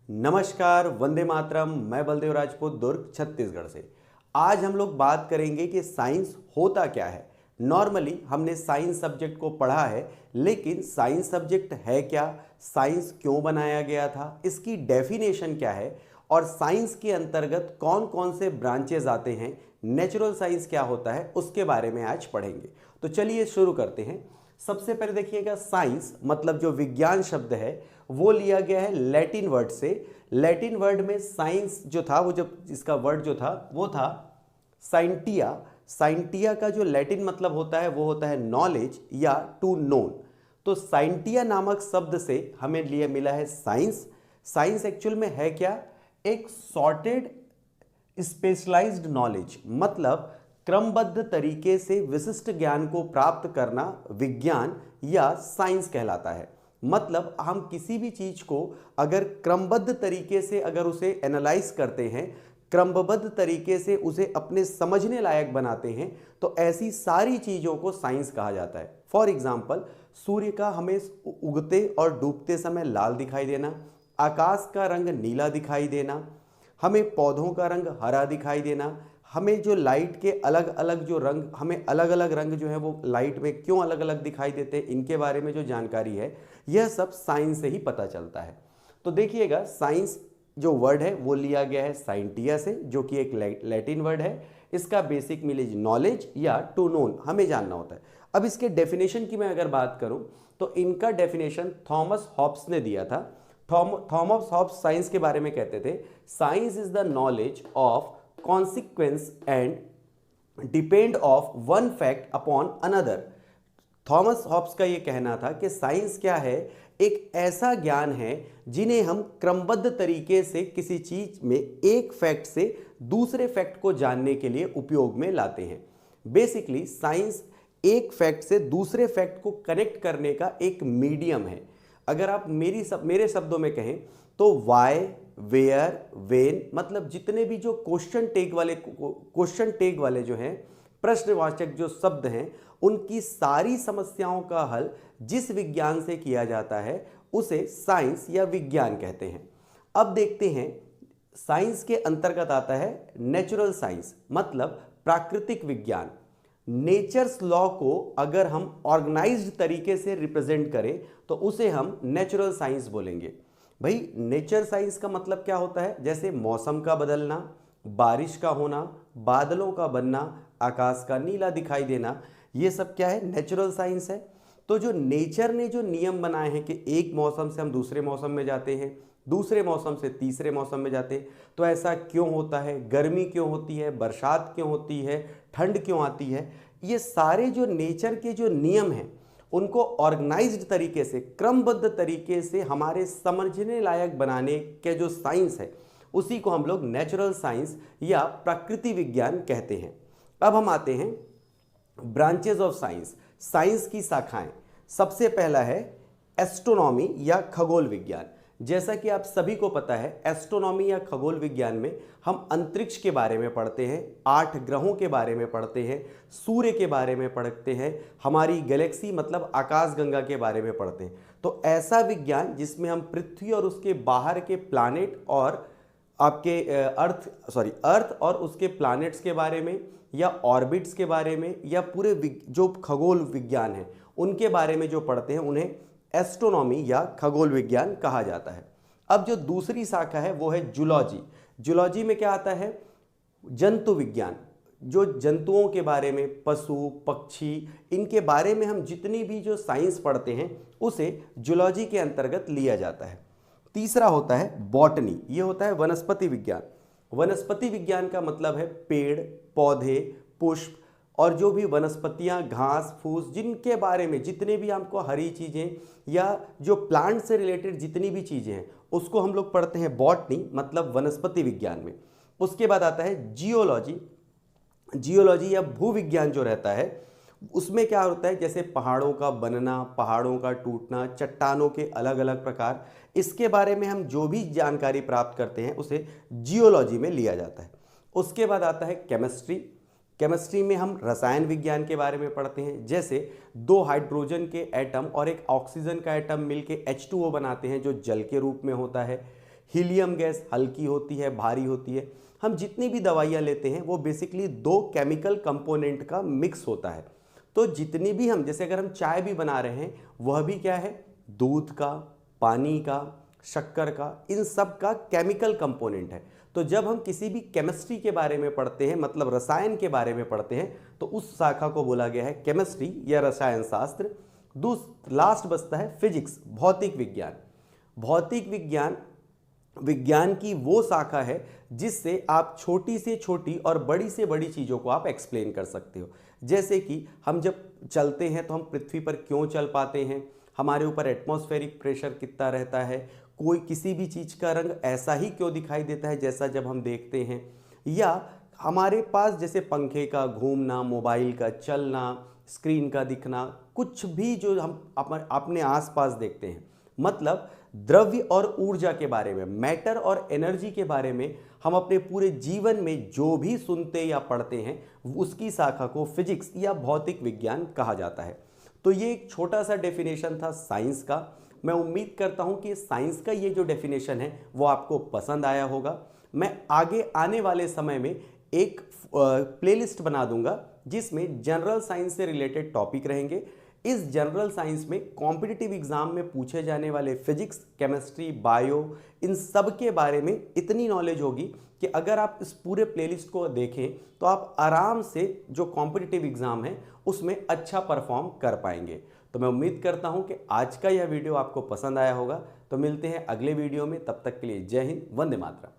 नमस्कार, वंदे मातरम। मैं बलदेव राजपूत, दुर्ग, छत्तीसगढ़ से। आज हम लोग बात करेंगे कि साइंस होता क्या है। नॉर्मली हमने साइंस सब्जेक्ट को पढ़ा है, लेकिन साइंस सब्जेक्ट है क्या, साइंस क्यों बनाया गया था, इसकी डेफिनेशन क्या है और साइंस के अंतर्गत कौन कौन से ब्रांचेज आते हैं, नेचुरल साइंस क्या होता है, उसके बारे में आज पढ़ेंगे। तो चलिए शुरू करते हैं। सबसे पहले देखिएगा, साइंस मतलब जो विज्ञान शब्द है वो लिया गया है लैटिन वर्ड से। लैटिन वर्ड में साइंस जो था, वो जब इसका वर्ड जो था वो था साइंटिया। साइंटिया का जो लैटिन मतलब होता है वो होता है नॉलेज या टू नोन। तो साइंटिया नामक शब्द से हमें लिए मिला है साइंस। साइंस एक्चुअल में है क्या? एक सॉर्टेड स्पेशलाइज्ड नॉलेज, मतलब क्रमबद्ध तरीके से विशिष्ट ज्ञान को प्राप्त करना विज्ञान या साइंस कहलाता है। मतलब हम किसी भी चीज को अगर क्रमबद्ध तरीके से अगर उसे एनालाइज करते हैं, क्रमबद्ध तरीके से उसे अपने समझने लायक बनाते हैं, तो ऐसी सारी चीजों को साइंस कहा जाता है। फॉर एग्जाम्पल, सूर्य का हमें उगते और डूबते समय लाल दिखाई देना, आकाश का रंग नीला दिखाई देना, हमें पौधों का रंग हरा दिखाई देना, हमें जो लाइट के अलग अलग जो रंग, हमें अलग अलग रंग जो है वो लाइट में क्यों अलग अलग दिखाई देते हैं, इनके बारे में जो जानकारी है यह सब साइंस से ही पता चलता है। तो देखिएगा, साइंस जो वर्ड है वो लिया गया है साइंटिया से, जो कि एक लैटिन वर्ड है। इसका बेसिक मीनिंग नॉलेज या टू नोन, हमें जानना होता है। अब इसके डेफिनेशन की मैं अगर बात करूं तो इनका डेफिनेशन थॉमस हॉब्स ने दिया था। थॉमस हॉब्स साइंस के बारे में कहते थे, science is the knowledge of consequence and depend of one fact upon another. Thomas Hobbes का यह कहना था कि साइंस क्या है? एक ऐसा ज्ञान है जिन्हें हम क्रमबद्ध तरीके से किसी चीज में एक फैक्ट से दूसरे फैक्ट को जानने के लिए उपयोग में लाते हैं। बेसिकली साइंस एक फैक्ट से दूसरे फैक्ट को कनेक्ट करने का एक मीडियम है। अगर आप मेरे शब्दों में कहें तो वाई, वेयर, वेन, मतलब जितने भी जो क्वेश्चन टेग वाले जो हैं, प्रश्नवाचक जो शब्द हैं, उनकी सारी समस्याओं का हल जिस विज्ञान से किया जाता है उसे साइंस या विज्ञान कहते हैं। अब देखते हैं, साइंस के अंतर्गत आता है नेचुरल साइंस, मतलब प्राकृतिक विज्ञान। नेचर्स लॉ को अगर हम ऑर्गेनाइज्ड तरीके से रिप्रेजेंट करें तो उसे हम नेचुरल साइंस बोलेंगे। भाई, नेचर साइंस का मतलब क्या होता है? जैसे मौसम का बदलना, बारिश का होना, बादलों का बनना, आकाश का नीला दिखाई देना, ये सब क्या है? नेचुरल साइंस है। तो जो नेचर ने जो नियम बनाए हैं कि एक मौसम से हम दूसरे मौसम में जाते हैं, दूसरे मौसम से तीसरे मौसम में जाते हैं, तो ऐसा क्यों होता है? गर्मी क्यों होती है? बरसात क्यों होती है? ठंड क्यों आती है? ये सारे जो नेचर के जो नियम हैं उनको ऑर्गेनाइज्ड तरीके से, क्रमबद्ध तरीके से हमारे समझने लायक बनाने के जो साइंस है उसी को हम लोग नेचुरल साइंस या प्रकृति विज्ञान कहते हैं। अब हम आते हैं ब्रांचेज ऑफ साइंस, साइंस की शाखाएं। सबसे पहला है एस्ट्रोनॉमी या खगोल विज्ञान। जैसा कि आप सभी को पता है, एस्ट्रोनॉमी या खगोल विज्ञान में हम अंतरिक्ष के बारे में पढ़ते हैं, 8 ग्रहों के बारे में पढ़ते हैं, सूर्य के बारे में पढ़ते हैं, हमारी गैलेक्सी मतलब आकाशगंगा के बारे में पढ़ते हैं। तो ऐसा विज्ञान जिसमें हम पृथ्वी और उसके बाहर के प्लानेट और आपके अर्थ और उसके प्लैनेट्स के बारे में या ऑर्बिट्स के बारे में या पूरे जो खगोल विज्ञान है उनके बारे में जो पढ़ते हैं उन्हें एस्ट्रोनॉमी या खगोल विज्ञान कहा जाता है। अब जो दूसरी शाखा है वो है जूलॉजी। जूलॉजी में क्या आता है? जंतु विज्ञान। जो जंतुओं के बारे में, पशु पक्षी, इनके बारे में हम जितनी भी जो साइंस पढ़ते हैं उसे जूलॉजी के अंतर्गत लिया जाता है। तीसरा होता है बॉटनी, ये होता है वनस्पति विज्ञान। वनस्पति विज्ञान का मतलब है पेड़, पौधे, पुष्प और जो भी वनस्पतियां, घास फूस, जिनके बारे में जितने भी हमको हरी चीज़ें या जो प्लांट से रिलेटेड जितनी भी चीज़ें हैं उसको हम लोग पढ़ते हैं बॉटनी, मतलब वनस्पति विज्ञान में। उसके बाद आता है जियोलॉजी। जियोलॉजी या भूविज्ञान जो रहता है उसमें क्या होता है? जैसे पहाड़ों का बनना, पहाड़ों का टूटना, चट्टानों के अलग अलग प्रकार, इसके बारे में हम जो भी जानकारी प्राप्त करते हैं उसे जियोलॉजी में लिया जाता है। उसके बाद आता है केमिस्ट्री। केमिस्ट्री में हम रसायन विज्ञान के बारे में पढ़ते हैं। जैसे 2 हाइड्रोजन के एटम और एक ऑक्सीजन का एटम मिलके H2O बनाते हैं जो जल के रूप में होता है। हीलियम गैस हल्की होती है, भारी होती है। हम जितनी भी दवाइयाँ लेते हैं वो बेसिकली दो केमिकल कंपोनेंट का मिक्स होता है। तो जितनी भी हम, जैसे अगर हम चाय भी बना रहे हैं, वह भी क्या है, दूध का, पानी का, शक्कर का, इन सब का केमिकल कंपोनेंट है। तो जब हम किसी भी केमिस्ट्री के बारे में पढ़ते हैं, मतलब रसायन के बारे में पढ़ते हैं, तो उस शाखा को बोला गया है केमिस्ट्री या रसायन शास्त्र। लास्ट बचता है फिजिक्स, भौतिक विज्ञान। भौतिक विज्ञान विज्ञान की वो शाखा है जिससे आप छोटी से छोटी और बड़ी से बड़ी चीज़ों को आप एक्सप्लेन कर सकते हो। जैसे कि हम जब चलते हैं तो हम पृथ्वी पर क्यों चल पाते हैं, हमारे ऊपर एटमॉस्फेरिक प्रेशर कितना रहता है, कोई किसी भी चीज़ का रंग ऐसा ही क्यों दिखाई देता है जैसा जब हम देखते हैं, या हमारे पास जैसे पंखे का घूमना, मोबाइल का चलना, स्क्रीन का दिखना, कुछ भी जो हम अपने आसपास देखते हैं, मतलब द्रव्य और ऊर्जा के बारे में, मैटर और एनर्जी के बारे में हम अपने पूरे जीवन में जो भी सुनते या पढ़ते हैं, उसकी शाखा को फिजिक्स या भौतिक विज्ञान कहा जाता है। तो ये एक छोटा सा डेफिनेशन था साइंस का। मैं उम्मीद करता हूं कि साइंस का ये जो डेफिनेशन है वो आपको पसंद आया होगा। मैं आगे आने वाले समय में एक प्लेलिस्ट बना दूंगा जिसमें जनरल साइंस से रिलेटेड टॉपिक रहेंगे। इस जनरल साइंस में कॉम्पिटिटिव एग्जाम में पूछे जाने वाले फिजिक्स, केमिस्ट्री, बायो, इन सब के बारे में इतनी नॉलेज होगी कि अगर आप इस पूरे प्लेलिस्ट को देखें तो आप आराम से जो कॉम्पिटिटिव एग्जाम है उसमें अच्छा परफॉर्म कर पाएंगे। तो मैं उम्मीद करता हूं कि आज का यह वीडियो आपको पसंद आया होगा। तो मिलते हैं अगले वीडियो में, तब तक के लिए जय हिंद, वंदे मातरम।